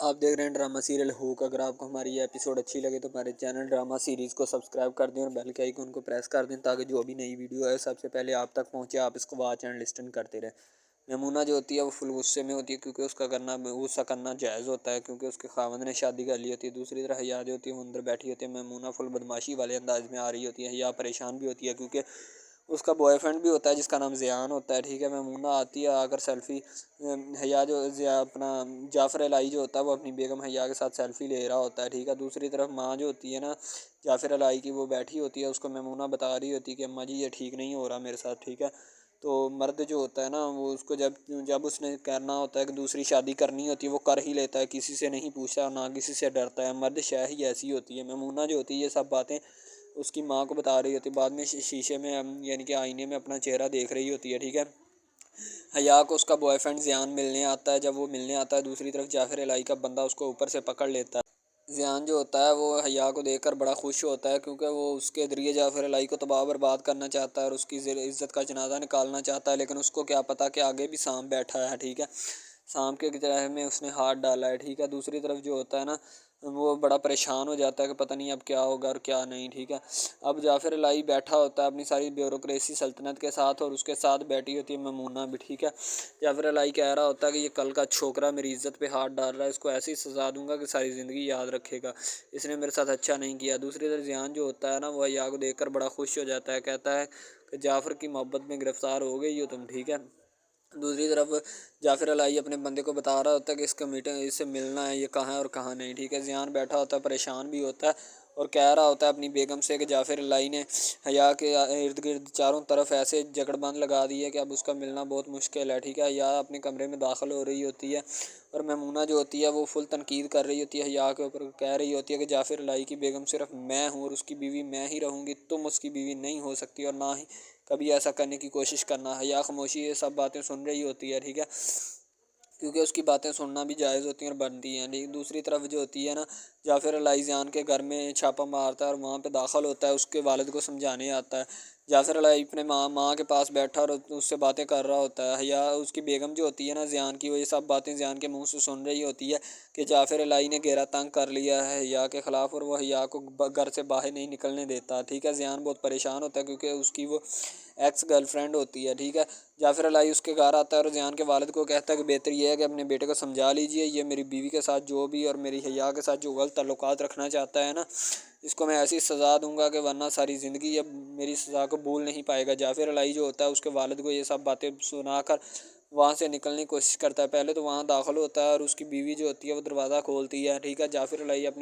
आप देख रहे हैं ड्रामा सीरियल हुक। अगर आपको हमारी ये एपिसोड अच्छी लगे तो हमारे चैनल ड्रामा सीरीज़ को सब्सक्राइब कर दें और बेल के आइकन को प्रेस कर दें ताकि जो भी नई वीडियो है सबसे पहले आप तक पहुंचे, आप इसको वॉच एंड लिस्टन करते रहें। मेमुना जो होती है वो फुल गुस्से में होती है क्योंकि उसका गुस्सा करना जायज़ होता है क्योंकि उसके खावंद ने शादी कर ली होती है। दूसरी तरफ हया जो होती है वो अंदर बैठी होती है। मेमुना फुल बदमाशी वाले अंदाज में आ रही होती है। हया परेशान भी होती है क्योंकि उसका बॉयफ्रेंड भी होता है जिसका नाम ज़ियान होता है, ठीक है। मेमुना आती है आकर सेल्फ़ी हया जो अपना जाफ़र इलाही जो होता है वो अपनी बेगम हया के साथ सेल्फ़ी ले रहा होता है, ठीक है। दूसरी तरफ माँ जो होती है ना जाफ़र इलाही की, वो बैठी होती है, उसको मेमुना बता रही होती है कि अम्मा जी ये ठीक नहीं हो रहा मेरे साथ, ठीक है। तो मर्द जो होता है ना वो उसको जब जब उसने करना होता है कि दूसरी शादी करनी होती है वो कर ही लेता है, किसी से नहीं पूछता और ना किसी से डरता है। मर्द शय ही ऐसी होती है। मेमुना जो होती है ये सब बातें उसकी माँ को बता रही होती है। बाद में शीशे में यानी कि आईने में अपना चेहरा देख रही होती है, ठीक है। हया को उसका बॉयफ्रेंड ज़ियान मिलने आता है। जब वो मिलने आता है दूसरी तरफ जाफ़र इलाही का बंदा उसको ऊपर से पकड़ लेता है। ज़ियान जो होता है वो हया को देखकर बड़ा खुश होता है क्योंकि वो उसके ज़रिए जाफ़र इलाही को तबाह बर्बाद करना चाहता है और उसकी इज़्ज़त का जनाजा निकालना चाहता है। लेकिन उसको क्या पता कि आगे भी सांप बैठा है, ठीक है। सांप के गिरह में उसने हाथ डाला है, ठीक है। दूसरी तरफ जो होता है ना वो बड़ा परेशान हो जाता है कि पता नहीं अब क्या होगा और क्या नहीं, ठीक है। अब जाफ़र इलाही बैठा होता है अपनी सारी ब्यूरोक्रेसी सल्तनत के साथ और उसके साथ बैठी होती है मेमुना भी, ठीक है। जाफ़र इलाही कह रहा होता है कि ये कल का छोकरा मेरी इज़्ज़त पे हाथ डाल रहा है, इसको ऐसी सज़ा दूंगा कि सारी ज़िंदगी याद रखेगा, इसने मेरे साथ अच्छा नहीं किया। दूसरी तरफ ज़ियान जो होता है ना वो हया को देखकर बड़ा खुश हो जाता है, कहता है कि जाफ़र की मोहब्बत में गिरफ़्तार हो गई हो तुम, ठीक है। दूसरी तरफ जाफ़र इलाही अपने बंदे को बता रहा होता है कि इसका मीटिंग इससे मिलना है, ये कहाँ है और कहाँ नहीं, ठीक है। ज़ियान बैठा होता है, परेशान भी होता है और कह रहा होता है अपनी बेगम से कि जाफ़र इलाही ने हया के इर्द गिर्द चारों तरफ ऐसे जकड़बंद लगा दी है कि अब उसका मिलना बहुत मुश्किल है, ठीक है। हया अपने कमरे में दाखिल हो रही होती है और मेमुना जो होती है वो फुल तनकीद कर रही होती है हया के ऊपर, कह रही होती है कि जाफ़र इलाही की बेगम सिर्फ मैं हूँ और उसकी बीवी मैं ही रहूँगी, तुम उसकी बीवी नहीं हो सकती और ना ही कभी ऐसा करने की कोशिश करना। हया खामोशी ये सब बातें सुन रही होती है, ठीक है, क्योंकि उसकी बातें सुनना भी जायज़ होती हैं और बनती हैं। लेकिन दूसरी तरफ जो होती है ना जाफ़र इलाही ज़ियान के घर में छापा मारता है और वहाँ पे दाखिल होता है, उसके वालिद को समझाने आता है। जाफ़र इलाही अपने माँ के पास बैठा और उससे बातें कर रहा होता है। हया उसकी बेगम जो होती है ना ज़ियान की, वो ये सब बातें ज़ियान के मुँह से सुन रही होती है कि जाफ़र इलाही ने घेरा तंग कर लिया है हया के ख़िलाफ़ और वो हया को घर से बाहर नहीं निकलने देता, ठीक है। ज़ियान बहुत परेशान होता है क्योंकि उसकी वो एक्स गर्लफ्रेंड होती है, ठीक है। जाफ़र इलाही उसके घर आता है और ज़ियान के वालिद को कहता है कि बेहतर ये है कि अपने बेटे को समझा लीजिए, ये मेरी बीवी के साथ जो भी और मेरी हया के साथ जो गलत ताल्लुकात रखना चाहता है ना, इसको मैं ऐसी सज़ा दूंगा कि वरना सारी ज़िंदगी अब मेरी सज़ा को भूल नहीं पाएगा। जाफ़र इलाही जो होता है उसके वालिद को ये सब बातें सुनाकर वहाँ से निकलने की कोशिश करता है। पहले तो वहाँ दाखिल होता है और उसकी बीवी जो होती है वो दरवाज़ा खोलती है, ठीक है। जाफ़र इलाही अपने